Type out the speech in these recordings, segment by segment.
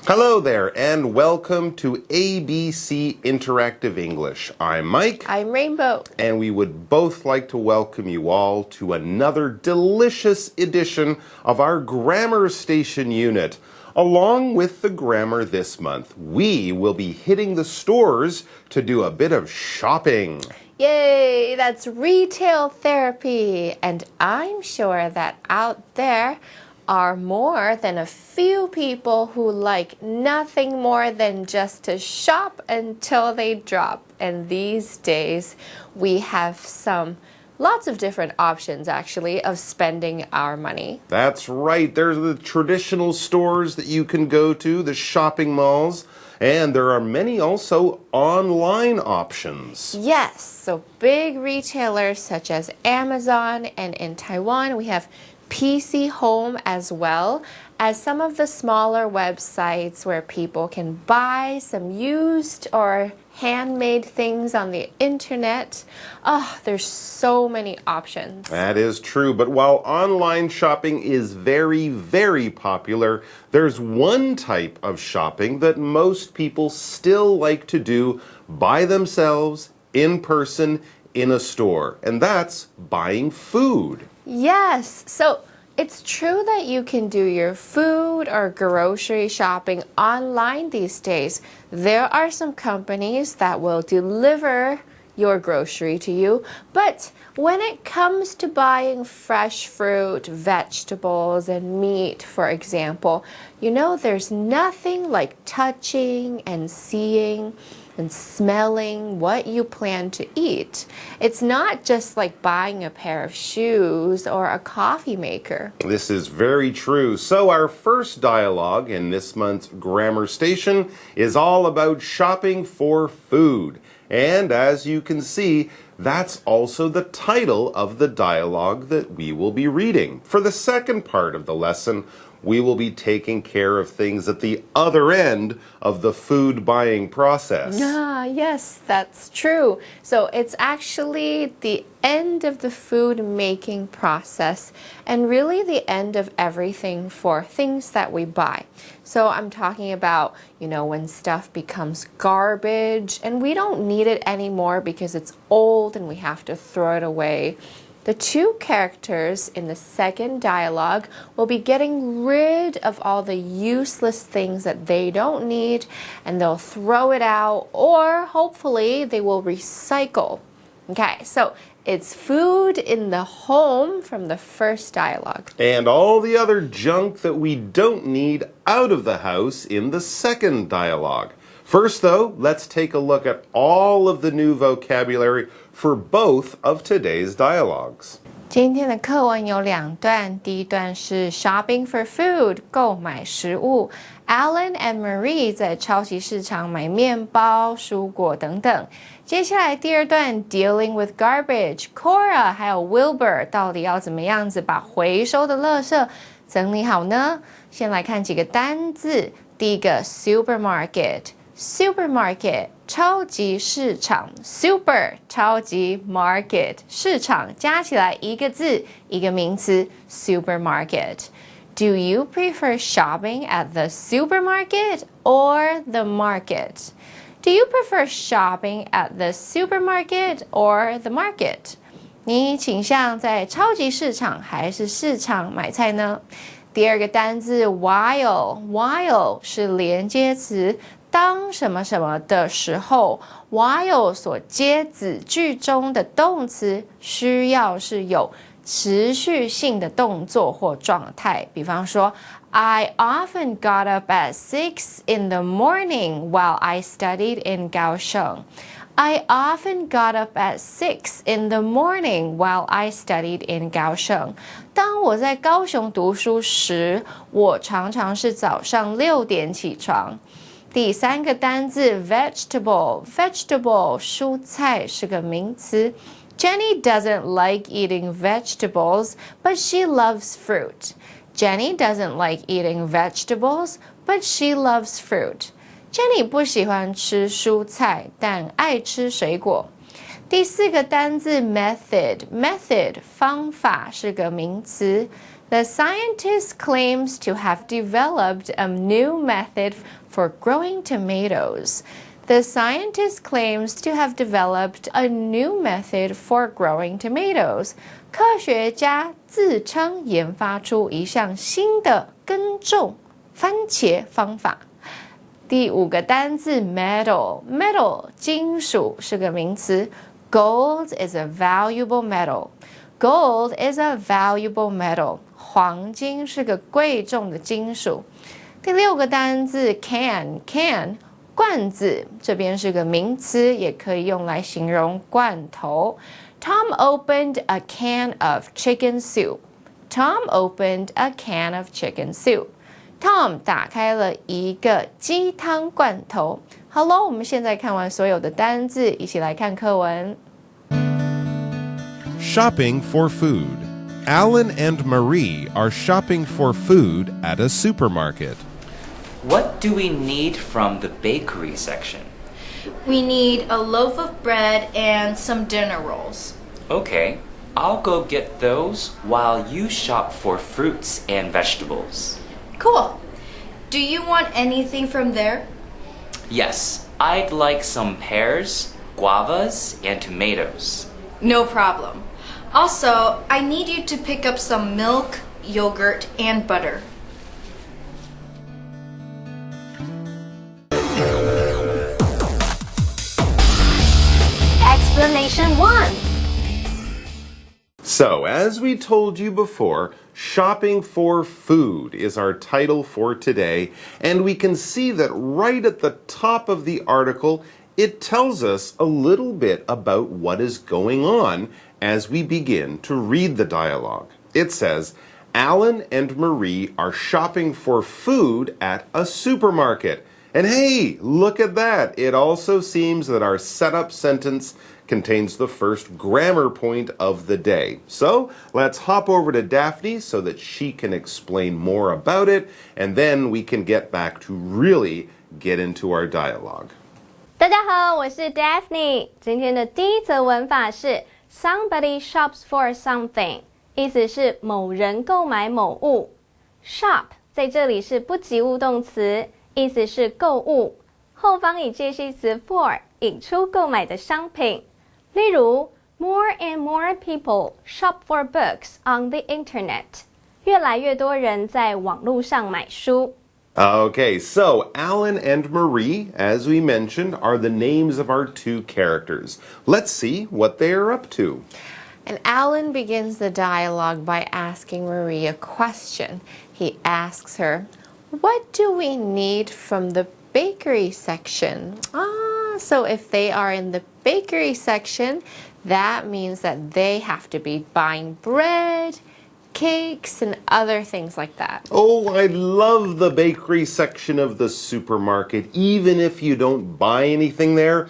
Hello there, and welcome to ABC Interactive English. I'm Mike. I'm Rainbow. And we would both like to welcome you all to another delicious edition of our Grammar Station unit. Along with the grammar this month, we will be hitting the stores to do a bit of shopping. Yay, that's retail therapy. And I'm sure that out there are more than a few people who like nothing more than just to shop until they drop. And these days, we have lots of different options, actually, of spending our money. That's right. There's the traditional stores that you can go to, the shopping malls, and there are many also online options. Yes, so big retailers such as Amazon, and in Taiwan, we have PC Home as well as some of the smaller websites where people can buy some used or handmade things on the internet. Oh, there's so many options. That is true, but while online shopping is very, very popular, there's one type of shopping that most people still like to do by themselves, in person, in a store, and that's buying food. Yes, so it's true that you can do your food or grocery shopping online these days. There are some companies that will deliver your grocery to you, but when it comes to buying fresh fruit, vegetables, and meat, for example, there's nothing like touching and seeing and smelling what you plan to eat. It's not just like buying a pair of shoes or a coffee maker. This is very true. So our first dialogue in this month's Grammar Station is all about shopping for food. And as you can see, that's also the title of the dialogue that we will be reading. For the second part of the lesson, we will be taking care of things at the other end of the food buying process. Yes, that's true. So it's actually the end of the food making process and really the end of everything for things that we buy. So I'm talking about, when stuff becomes garbage and we don't need it anymore because it's old and we have to throw it away. The two characters in the second dialogue will be getting rid of all the useless things that they don't need, and they'll throw it out, or hopefully they will recycle. Okay, so it's food in the home from the first dialogue. And all the other junk that we don't need out of the house in the second dialogue. First, though, let's take a look at all of the new vocabulary for both of today's dialogues. 今天的课文有两段，第一段是 Shopping for Food 购买食物。Alan and Marie 在超级市场买面包、蔬果等等。接下来第二段 Dealing with Garbage Cora 还有 Wilbur 到底要怎么样子把回收的垃圾整理好呢？先来看几个单字。第一个 Supermarket 超级市场 Super 超级 Market 市场加起来一个字一个名词 Supermarket。 Do you prefer shopping at the supermarket or the market? Do you prefer shopping at the supermarket or the market? 你倾向在超级市场还是市场买菜呢？第二个单字 while 是连接词，当什么什么的时候 while 所接子句中的动词需要是有持续性的动作或状态，比方说 I often got up at 6 in the morning while I studied in Kaohsiung. I often got up at 6 in the morning while I studied in Kaohsiung. 当我在高雄读书时，我常常是早上6点起床。第三个单字 vegetable 蔬菜是个名词。Jenny doesn't like eating vegetables, but she loves fruit. Jenny doesn't like eating vegetables, but she loves fruit. Jenny 不喜欢吃蔬菜，但爱吃水果。第四个单字 method 方法是个名词。The scientist claims to have developed a new method for growing tomatoes. The scientist claims to have developed a new method for growing tomatoes. 科学家自称研发出一项新的耕种番茄方法。第5个单字 metal 金属是个名词。Gold is a valuable metal. Gold is a valuable metal. 黄金是个贵重的金属。第6个单字 can 罐子，这边是个名词，也可以用来形容罐头。Tom opened a can of chicken soup. Tom opened a can of chicken soup. Tom 打开了一个鸡汤罐头。好咯，我们现在看完所有的单字，一起来看课文。Shopping for food. Alan and Marie are shopping for food at a supermarket. What do we need from the bakery section? We need a loaf of bread and some dinner rolls. Okay, I'll go get those while you shop for fruits and vegetables. Cool. Do you want anything from there? Yes, I'd like some pears, guavas, and tomatoes. No problem. Also, I need you to pick up some milk, yogurt, and butter. Explanation 1. So, as we told you before, shopping for food is our title for today, and we can see that right at the top of the article, it tells us a little bit about what is going on as we begin to read the dialogue. It says, Alan and Marie are shopping for food at a supermarket. And hey, look at that. It also seems that our setup sentence contains the first grammar point of the day. So let's hop over to Daphne so that she can explain more about it, and then we can get back to really get into our dialogue. 大家好，我是 Daphne。今天的第一则文法是 Somebody shops for something， 意思是某人购买某物。Shop 在这里是不及物动词，意思是购物，后方以介系词 for 引出购买的商品。例如 More and more people shop for books on the internet. 越来越多人在网络上买书。Okay, so Alan and Marie, as we mentioned, are the names of our two characters. Let's see what they are up to. And Alan begins the dialogue by asking Marie a question. He asks her, "What do we need from the bakery section?" So if they are in the bakery section, that means that they have to be buying bread, cakes, and other things like that. Oh, I love the bakery section of the supermarket. Even if you don't buy anything there,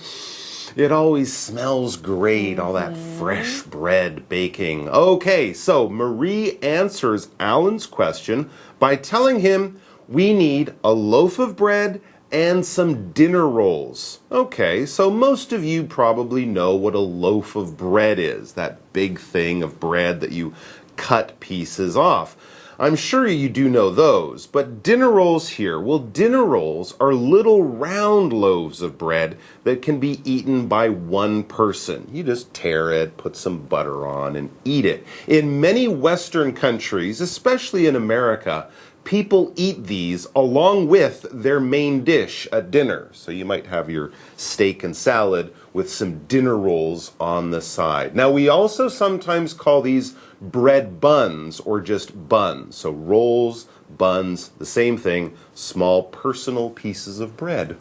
it always smells great, all that fresh bread baking. Okay, so Marie answers Alan's question by telling him we need a loaf of bread and some dinner rolls. Okay, so most of you probably know what a loaf of bread is, that big thing of bread that you cut pieces off. I'm sure you do know those, but dinner rolls here, well, dinner rolls are little round loaves of bread that can be eaten by one person. You just tear it, put some butter on, and eat it. In many Western countries, especially in America, people eat these along with their main dish at dinner. So you might have your steak and salad with some dinner rolls on the side. Now, we also sometimes call these bread buns or just buns. So rolls, buns, the same thing, small personal pieces of bread.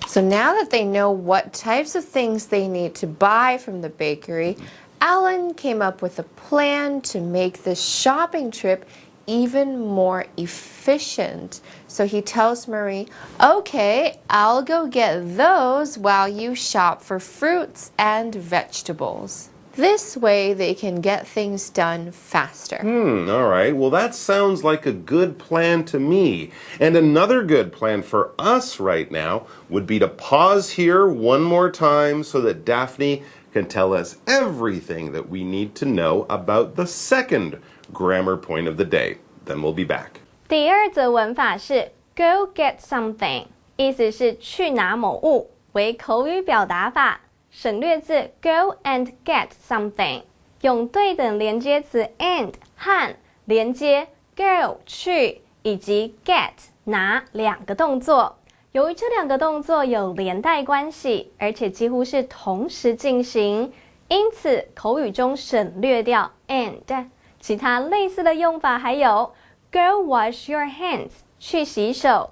So now that they know what types of things they need to buy from the bakery, Alan came up with a plan to make this shopping trip even more efficient. So he tells Marie, "Okay, I'll go get those while you shop for fruits and vegetables." This way they can get things done faster. All right. Well, that sounds like a good plan to me. And another good plan for us right now would be to pause here one more time so that Daphne can tell us everything that we need to know about the second grammar point of the day. Then we'll be back. 第二则文法是 go get something， 意思是去拿某物，为口语表达法，省略字 go and get something， 用对等连接词 and 和连接 go 去以及 get 拿两个动作。由于这两个动作有连带关系，而且几乎是同时进行，因此口语中省略掉 and。其他类似的用法还有 go wash your hands 去洗手，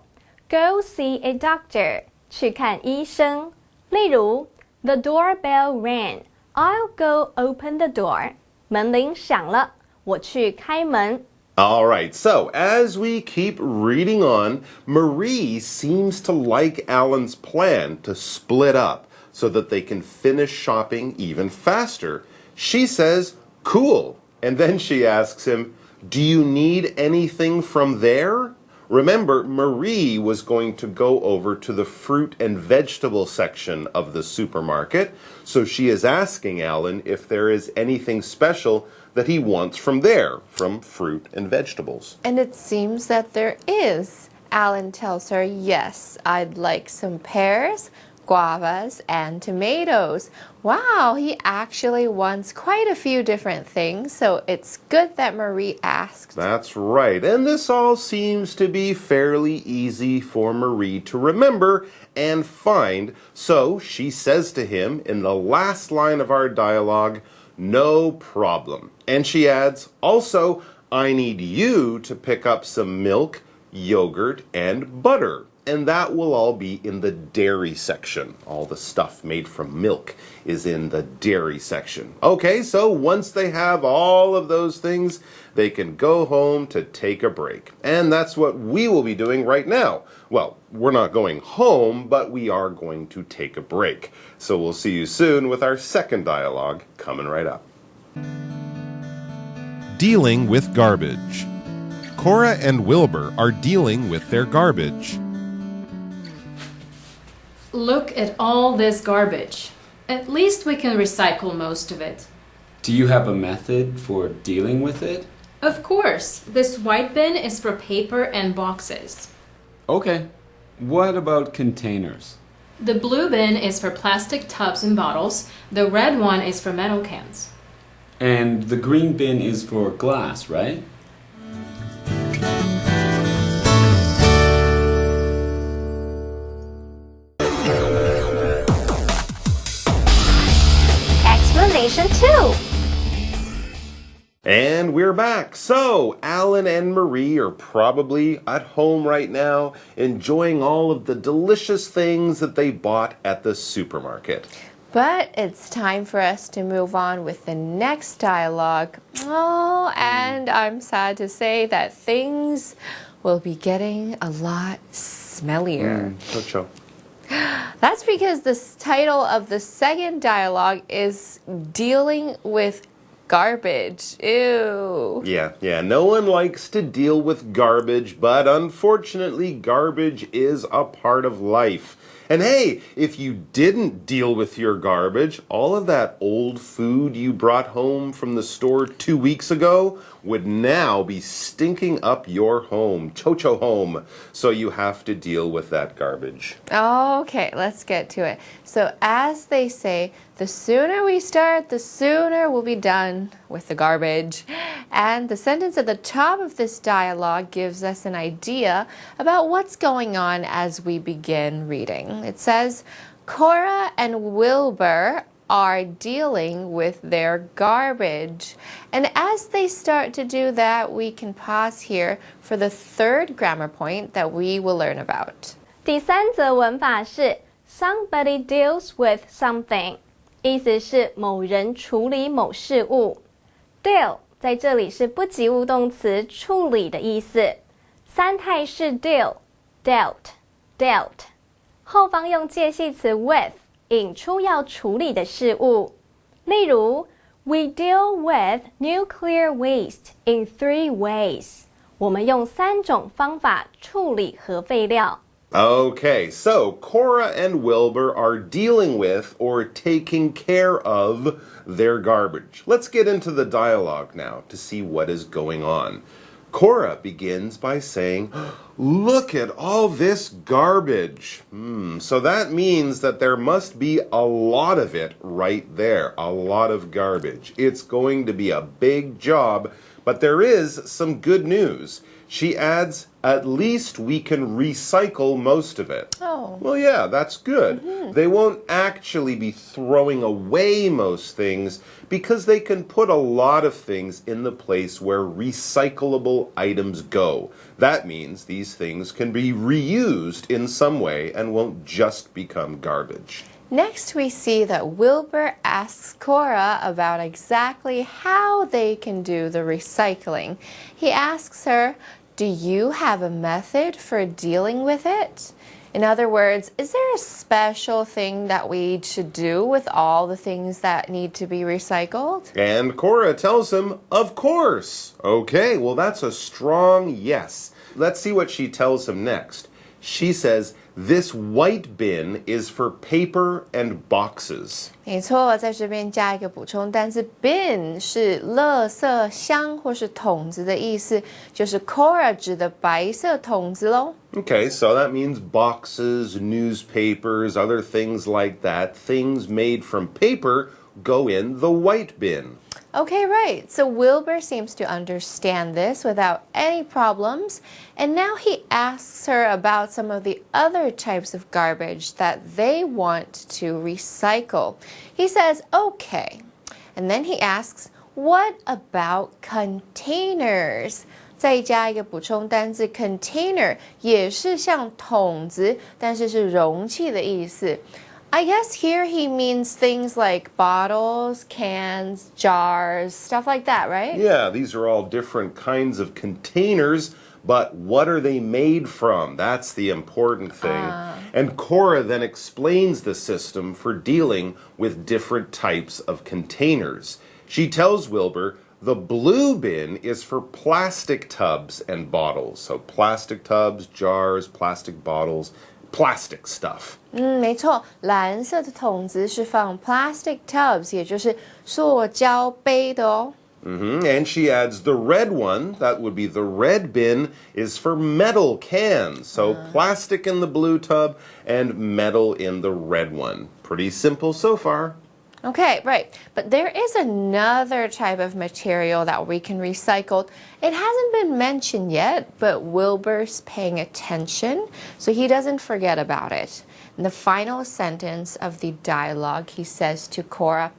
go see a doctor 去看医生。例如 The doorbell rang, I'll go open the door. 门铃响了，我去开门。All right, so as we keep reading on, Marie seems to like Alan's plan to split up so that they can finish shopping even faster. She says, cool. And then she asks him, do you need anything from there? Remember, Marie was going to go over to the fruit and vegetable section of the supermarket, so she is asking Alan if there is anything special that he wants from there, from fruit and vegetables. And it seems that there is. Alan tells her, yes, I'd like some pears, guavas, and tomatoes. Wow, he actually wants quite a few different things, so it's good that Marie asked. That's right, and this all seems to be fairly easy for Marie to remember and find, so she says to him in the last line of our dialogue, no problem. And she adds, also, I need you to pick up some milk, yogurt, and butter. And that will all be in the dairy section. All the stuff made from milk is in the dairy section. Okay, so once they have all of those things, they can go home to take a break. And that's what we will be doing right now. Well, we're not going home, but we are going to take a break. So we'll see you soon with our second dialogue coming right up. Dealing with garbage. Cora and Wilbur are dealing with their garbage. Look at all this garbage. At least we can recycle most of it. Do you have a method for dealing with it? Of course. This white bin is for paper and boxes. Okay. What about containers? The blue bin is for plastic tubs and bottles. The red one is for metal cans. And the green bin is for glass, right? Explanation 2. And we're back. So, Alan and Marie are probably at home right now, enjoying all of the delicious things that they bought at the supermarket. But it's time for us to move on with the next dialogue. Oh, and I'm sad to say that things will be getting a lot smellier. Chocho. That's because the title of the second dialogue is Dealing with Garbage. Ew. Yeah. No one likes to deal with garbage, but unfortunately, garbage is a part of life. And hey, if you didn't deal with your garbage, all of that old food you brought home from the store 2 weeks ago would now be stinking up your home, chocho home. So you have to deal with that garbage. Okay, let's get to it. So as they say, the sooner we start, the sooner we'll be done with the garbage. And the sentence at the top of this dialogue gives us an idea about what's going on as we begin reading. It says, Cora and Wilbur are dealing with their garbage. And as they start to do that, we can pause here for the third grammar point that we will learn about. 第三则文法是 somebody deals with something， 意思是某人处理某事物。deal 在这里是不及物动词处理的意思，三态式 deal dealt， 后方用介系词 with 引出要处理的事物。例如 We deal with nuclear waste in 3 ways。我们用3种方法处理核废料。Okay, so Cora and Wilbur are dealing with or taking care of their garbage. Let's get into the dialogue now to see what is going on. Cora begins by saying, "Look at all this garbage." So that means that there must be a lot of it right there, a lot of garbage. It's going to be a big job, but there is some good news. She adds, "At least we can recycle most of it." Oh. Well, yeah, that's good. They won't actually be throwing away most things because they can put a lot of things in the place where recyclable items go. That means these things can be reused in some way and won't just become garbage. Next, we see that Wilbur asks Cora about exactly how they can do the recycling. He asks her, "Do you have a method for dealing with it?" In other words, is there a special thing that we should do with all the things that need to be recycled? And Cora tells him, "Of course." Okay, well, that's a strong yes. Let's see what she tells him next. She says, "This white bin is for paper and boxes." 没错，在这边加一个补充单字 bin 是垃圾箱或是桶子的意思，就是 Cora 指的白色桶子咯。Okay, so that means boxes, newspapers, other things like that. Things made from paper go in the white bin. Okay, right. So Wilbur seems to understand this without any problems. And now he asks her about some of the other types of garbage that they want to recycle. He says, "Okay." And then he asks, "What about containers?" 再加一个补充单字 container 也是像桶子，但是是容器的意思。I guess here he means things like bottles, cans, jars, stuff like that, right? Yeah, these are all different kinds of containers, but what are they made from? That's the important thing. And Cora then explains the system for dealing with different types of containers. She tells Wilbur, the blue bin is for plastic tubs and bottles. So plastic tubs, jars, plastic bottles, plastic stuff. 没错，蓝色的桶子是放 plastic tubs， 也就是塑胶杯的哦。And she adds the red one, that would be the red bin, is for metal cans. So plastic in the blue tub and metal in the red one. Pretty simple so far. Okay, right. But there is another type of material that we can recycle. It hasn't been mentioned yet, but Wilbur's paying attention, so he doesn't forget about it. In the final sentence of the dialogue, he says to Cora,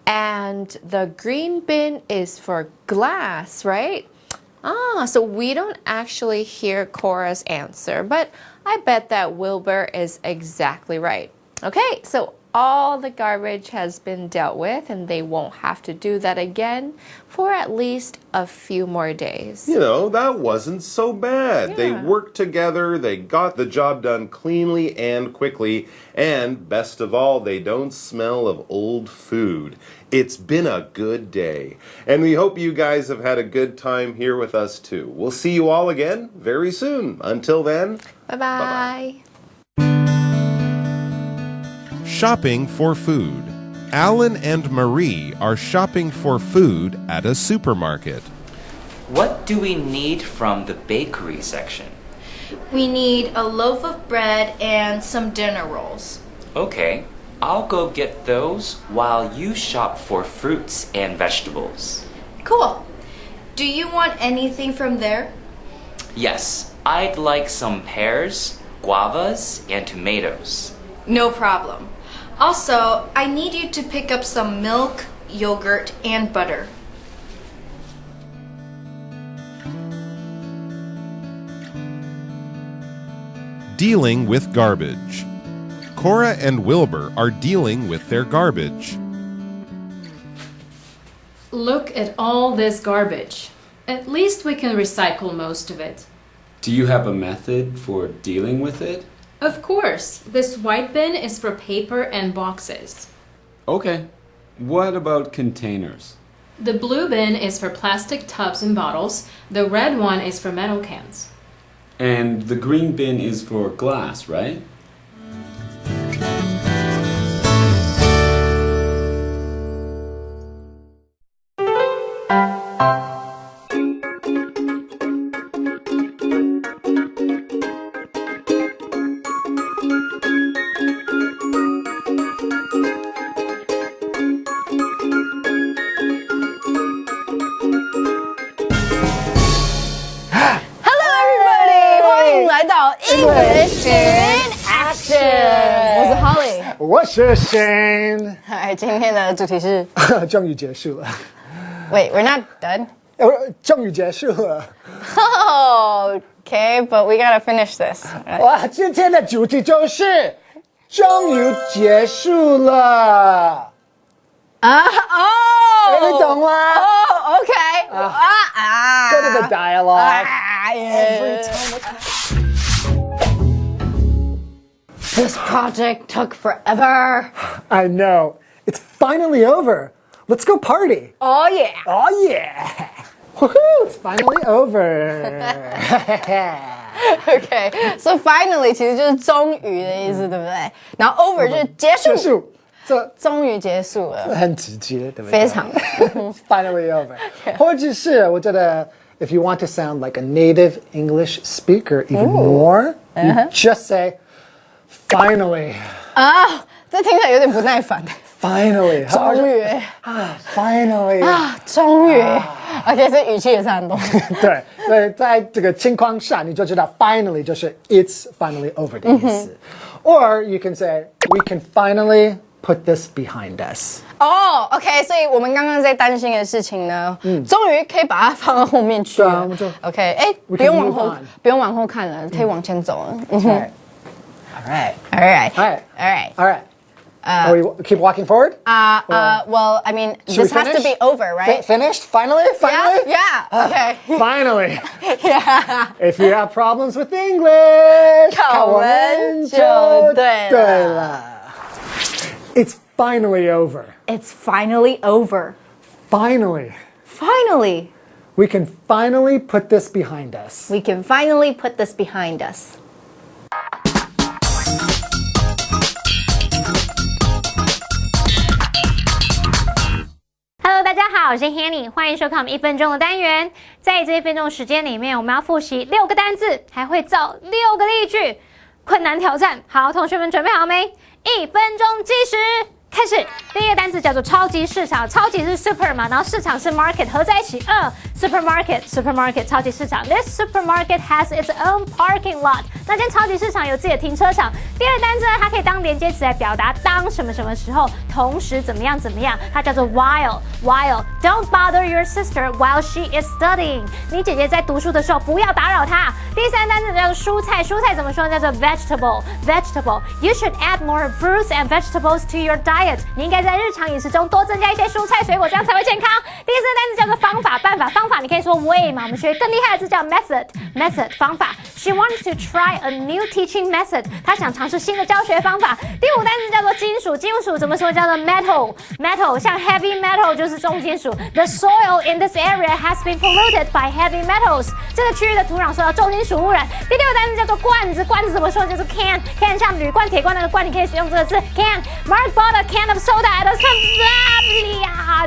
"And the green bin is for glass, right?" So we don't actually hear Cora's answer, but I bet that Wilbur is exactly right. Okay, so all the garbage has been dealt with and they won't have to do that again for at least a few more days. You know, that wasn't so bad. Yeah. They worked together, they got the job done cleanly and quickly, and best of all, they don't smell of old food. It's been a good day. And we hope you guys have had a good time here with us too. We'll see you all again very soon. Until then, Bye-bye. Shopping for food. Alan and Marie are shopping for food at a supermarket. What do we need from the bakery section? We need a loaf of bread and some dinner rolls. Okay, I'll go get those while you shop for fruits and vegetables. Cool. Do you want anything from there? Yes, I'd like some pears, guavas, and tomatoes. No problem. Also, I need you to pick up some milk, yogurt, and butter. Dealing with garbage. Cora and Wilbur are dealing with their garbage. Look at all this garbage. At least we can recycle most of it. Do you have a method for dealing with it? Of course, this white bin is for paper and boxes. Okay. What about containers? The blue bin is for plastic tubs and bottles. The red one is for metal cans. And the green bin is for glass, right? English in action， 我是 Holly， 我是 Shane。嗨，今天的主题是终于结束了。Wait, we're not done. 终于结束了。Oh, okay, but we gotta finish this. 哇，今天的主题就是终于结束了。啊哦，你懂吗？哦 ，OK， Go to the dialogue. Every time. This project took forever. I know. It's finally over. Let's go party. Oh yeah. Oh yeah. Woohoo! It's finally over. Okay, so finally 其实就是终于的意思，对不对？然后 over 就是结束。结束。这终于结束了。很直接，对不对？非常。It's finally over. 或者是我觉得 if you want to sound like a native English speaker even more, you just say finally. 啊，这听起来有点不耐烦。Finally. 终于。Finally. 终于。而且这语气也是很多。对，所以在这个情况下，你就知道 finally 就是 it's finally over 的意思。Or you can say we can finally put this behind us. 哦 ，OK， 所以我们刚刚在担心的事情呢，终于可以把它放到后面去了。对啊，我们就 OK， 哎，不用往后看了，可以往前走了。All right. We keep walking forward? Well, I mean, this has to be over, right? Finished? Finally? Yeah. Okay. Finally. Yeah. If you have problems with English, 考我们就对了。It's finally over. It's finally over. Finally. We can finally put this behind us. We can finally put this behind us. Hello， 大家好，我是 Hanny， 欢迎收看我们1分钟的单元。在这1分钟时间里面，我们要复习6个单字，还会造6个例句。困难挑战，好，同学们准备好没？1分钟计时。开始，第一个单词叫做超级市场，超级是 super 嘛，然后市场是 market 合在一起，supermarket 超级市场。This supermarket has its own parking lot。那间超级市场有自己的停车场。第二个单词呢，它可以当连接词来表达当什么什么时候，同时怎么样，它叫做 while。Don't bother your sister while she is studying。你姐姐在读书的时候不要打扰她。第三单词叫做蔬菜，蔬菜怎么说？叫做 vegetable。You should add more fruits and vegetables to your diet。你应该在日常饮食中多增加一些蔬菜水果，这样才会健康。第四个单词叫做方法，方法你可以说 way 嘛，我们学更厉害的字叫 method 方法。She wants to try a new teaching method， 她想尝试新的教学方法。第五单词叫做金属怎么说？叫做 metal， 像 heavy metal 就是重金属。The soil in this area has been polluted by heavy metals， 这个区域的土壤受到重金属污染。第六个单词叫做罐子怎么说？叫做 can， 像铝罐、铁罐那个罐，你可以使用这个字 can。Mark bought a can of soda at a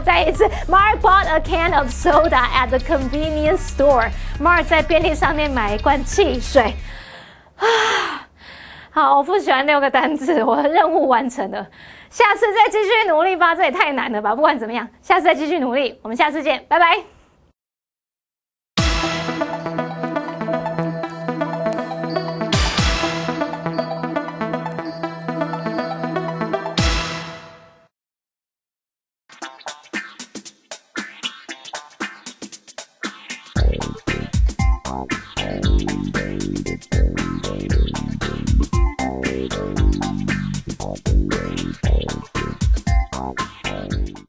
再一次 Mark bought a can of soda at the convenience store。 Mark 在便利商店买一罐汽水。好，我不喜欢6个单字，我的任务完成了，下次再继续努力吧，这也太难了吧。不管怎么样，下次再继续努力，我们下次见，拜拜。